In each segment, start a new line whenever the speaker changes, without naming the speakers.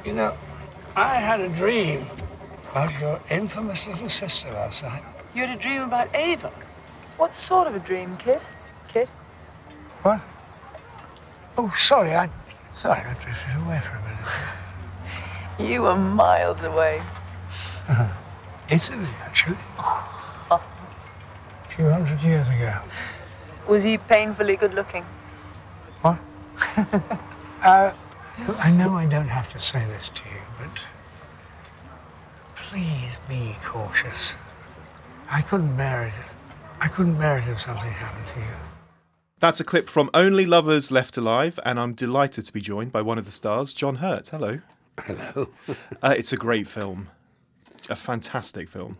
You know, I had a dream about your infamous little sister last night.
You had a dream about Ava? What sort of a dream, kid? Kid?
What? Oh, sorry, I drifted away for a minute.
You were miles away.
Italy, actually. A few hundred years ago.
Was he painfully good looking?
What? Look, I know I don't have to say this to you, but please be cautious. I couldn't bear it. I couldn't bear it if something happened to you.
That's a clip from Only Lovers Left Alive, and I'm delighted to be joined by one of the stars, John Hurt. Hello.
Hello.
It's a great film. A fantastic film.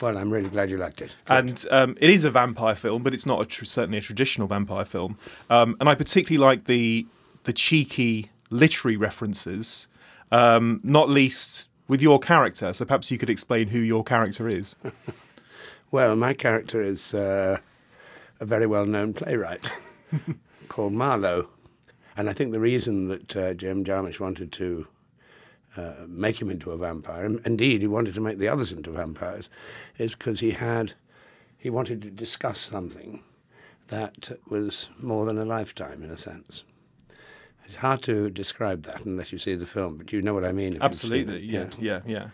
Well, I'm really glad you liked it.
Good. And it is a vampire film, but it's not certainly a traditional vampire film. And I particularly like the cheeky literary references, not least with your character. So perhaps you could explain who your character is.
Well, my character is a very well-known playwright called Marlowe. And I think the reason that Jim Jarmusch wanted to make him into a vampire, and indeed he wanted to make the others into vampires, is because he wanted to discuss something that was more than a lifetime, in a sense. It's hard to describe that unless you see the film, but you know what I mean.
Absolutely, yeah.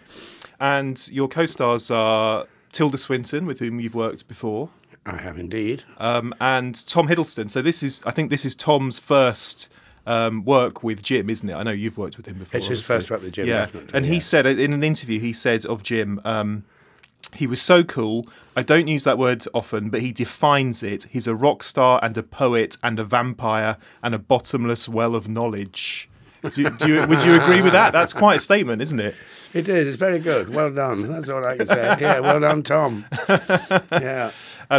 And your co-stars are Tilda Swinton, with whom you've worked before.
I have indeed.
And Tom Hiddleston. So I think this is Tom's first work with Jim, isn't it? I know you've worked with him before.
It's his first work with Jim,
yeah.
definitely.
And he said, in an interview, he said of Jim, he was so cool. I don't use that word often, but he defines it. He's a rock star and a poet and a vampire and a bottomless well of knowledge. Would you agree with that? That's quite a statement, isn't it?
It is. It's very good. Well done. That's all I can say. Yeah, well done, Tom. Yeah.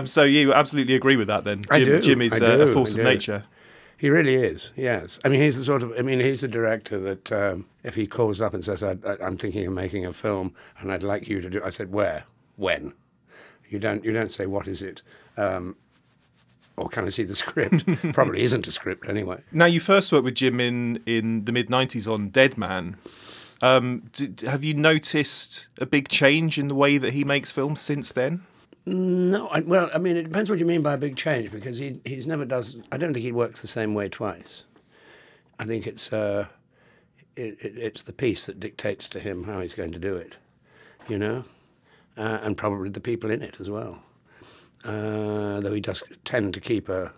So you absolutely agree with that then?
I do.
Jim is a force of nature.
He really is, yes. I mean, he's the director that if he calls up and says, I'm thinking of making a film and I'd like you to do it, I said, where? When? You don't say, what is it? Or can I see the script? Probably isn't a script anyway.
Now, you first worked with Jim in the mid-90s on Dead Man. Have you noticed a big change in the way that he makes films since then?
No, well, I mean, it depends what you mean by a big change, because he's never does. I don't think he works the same way twice. I think it's the piece that dictates to him how he's going to do it, you know, and probably the people in it as well. Though he does tend to keep a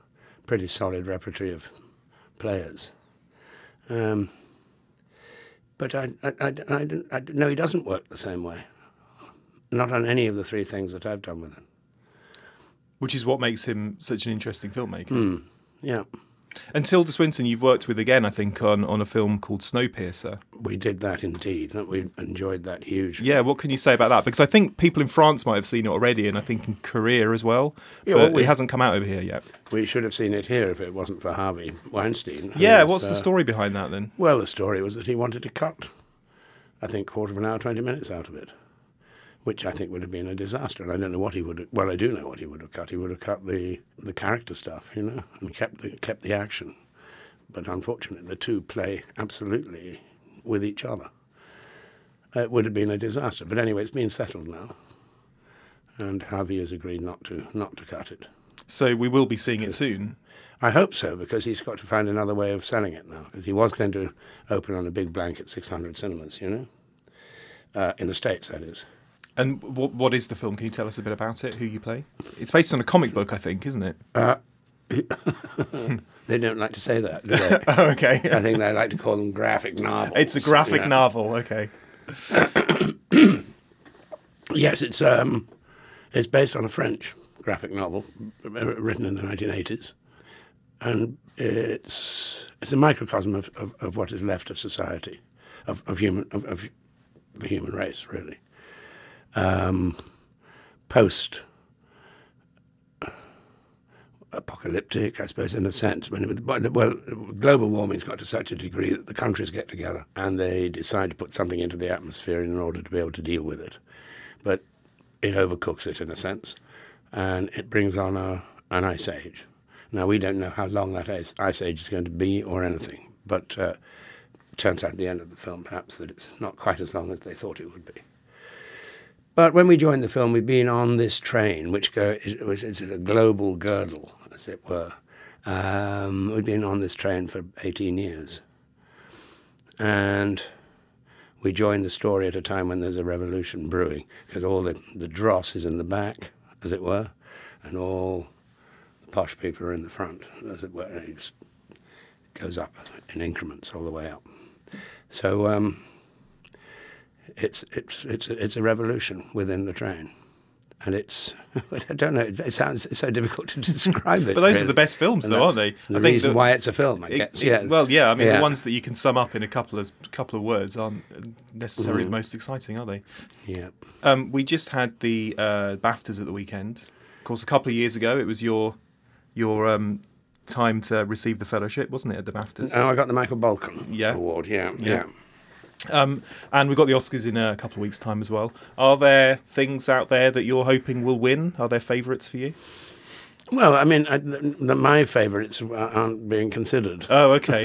pretty solid repertory of players. But I no, he doesn't work the same way. Not on any of the three things that I've done with him.
Which is what makes him such an interesting filmmaker.
Yeah.
And Tilda Swinton, you've worked with again, I think, on a film called Snowpiercer. We
did that indeed. We enjoyed that hugely.
Yeah, what can you say about that? Because I think people in France might have seen it already, and I think in Korea as well. Yeah, but it hasn't come out over here yet.
We should have seen it here if it wasn't for Harvey Weinstein.
Yeah, what's the story behind that then?
Well, the story was that he wanted to cut, I think, quarter of an hour, 20 minutes out of it, which I think would have been a disaster. And I don't know what he would have... Well, I do know what he would have cut. He would have cut the character stuff, you know, and kept the action. But unfortunately, the two play absolutely with each other. It would have been a disaster. But anyway, it's been settled now. And Harvey has agreed not to cut it.
So we will be seeing it soon?
I hope so, because he's got to find another way of selling it now. Because he was going to open on a big blanket 600 cinemas, you know, in the States, that is.
And what is the film? Can you tell us a bit about it, who you play? It's based on a comic book, I think, isn't it?
They don't like to say that, do they?
Oh, okay.
I think they like to call them graphic novels.
It's a graphic novel, okay.
Yes, it's based on a French graphic novel written in the 1980s. And it's a microcosm of what is left of society, of the human race, really. Post-apocalyptic, I suppose, in a sense. Well, global warming's got to such a degree that the countries get together and they decide to put something into the atmosphere in order to be able to deal with it. But it overcooks it, in a sense, and it brings on an ice age. Now, we don't know how long that ice age is going to be or anything, but turns out at the end of the film, perhaps, that it's not quite as long as they thought it would be. But when we joined the film, we'd been on this train, which it's a global girdle, as it were. We'd been on this train for 18 years. And we joined the story at a time when there's a revolution brewing, because all the dross is in the back, as it were, and all the posh people are in the front, as it were. And it just goes up in increments all the way up. So it's a revolution within the train. And it's, I don't know, it sounds so difficult to describe it.
But those are the best films, though, aren't they?
The reason why it's a film, I guess. Yeah.
Well, yeah, I mean, the ones that you can sum up in a couple of words aren't necessarily the most exciting, are they?
Yeah.
We just had the BAFTAs at the weekend. Of course, a couple of years ago, it was your time to receive the fellowship, wasn't it, at the BAFTAs?
Oh, I got the Michael Balcon Award, yeah.
And we've got the Oscars in a couple of weeks' time as well. Are there things out there that you're hoping will win? Are there favourites for you?
Well, I mean, my favourites aren't being considered.
Oh, okay.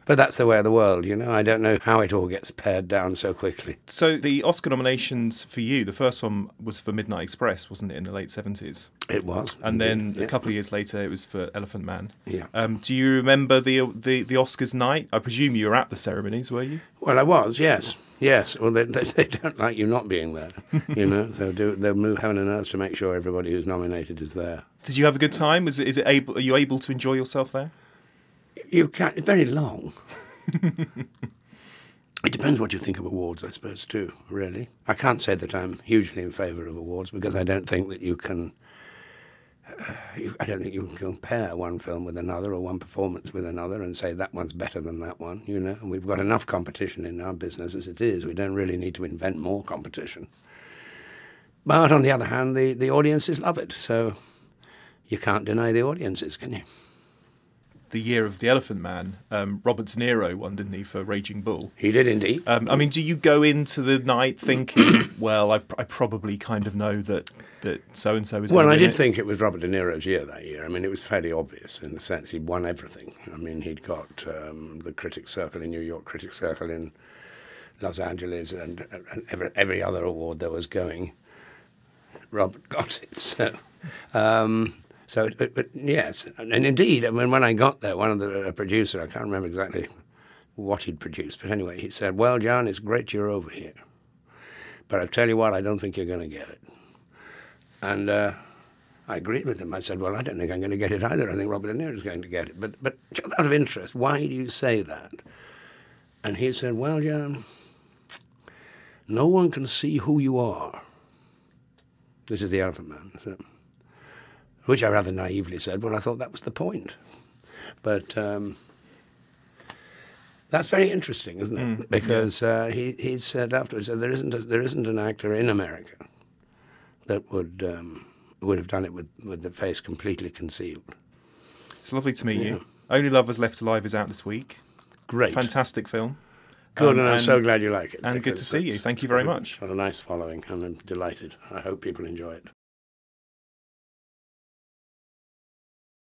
But that's the way of the world, you know. I don't know how it all gets pared down so quickly.
So the Oscar nominations for you, the first one was for Midnight Express, wasn't it, in the late 70s?
It was.
And then a couple of years later, it was for Elephant Man.
Yeah.
Do you remember the Oscars night? I presume you were at the ceremonies, were you?
Well, I was, yes. Yes. Well, they don't like you not being there, you know. So they'll move heaven and earth to make sure everybody who's nominated is there. Did
you have a good time? Are you able to enjoy yourself there?
You can't. It's very long. It depends what you think of awards, I suppose, too, really. I can't say that I'm hugely in favour of awards because I don't think that you can... I don't think you can compare one film with another or one performance with another and say that one's better than that one, you know. And we've got enough competition in our business as it is. We don't really need to invent more competition. But on the other hand, the audiences love it, so you can't deny the audiences, can you?
The year of the Elephant Man, Robert De Niro won, didn't he, for Raging Bull?
He did indeed.
I mean, do you go into the night thinking, well, I probably kind of know that so-and-so is
Well, I
did
think it was Robert De Niro's year that year. I mean, it was fairly obvious in the sense he'd won everything. I mean, he'd got the Critics Circle in New York, Critics Circle in Los Angeles, and every other award there was going. Robert got it, so... But yes, and indeed, I mean, when I got there, one of the producer, I can't remember exactly what he'd produced, but anyway, he said, "Well, John, it's great you're over here, but I tell you what, I don't think you're going to get it." And I agreed with him. I said, "Well, I don't think I'm going to get it either. I think Robert De Niro is going to get it. But just out of interest, why do you say that?" And he said, "Well, John, no one can see who you are." This is the Elephant Man, so. Which I rather naively said, well, I thought that was the point. But that's very interesting, isn't it? Because he said afterwards that there isn't an actor in America that would have done it with the face completely concealed.
It's lovely to meet you. Only Lovers Left Alive is out this week.
Great.
Fantastic film.
Good, and I'm so glad you like it.
And good to see you. Thank you very much.
Got a nice following, and I'm delighted. I hope people enjoy it.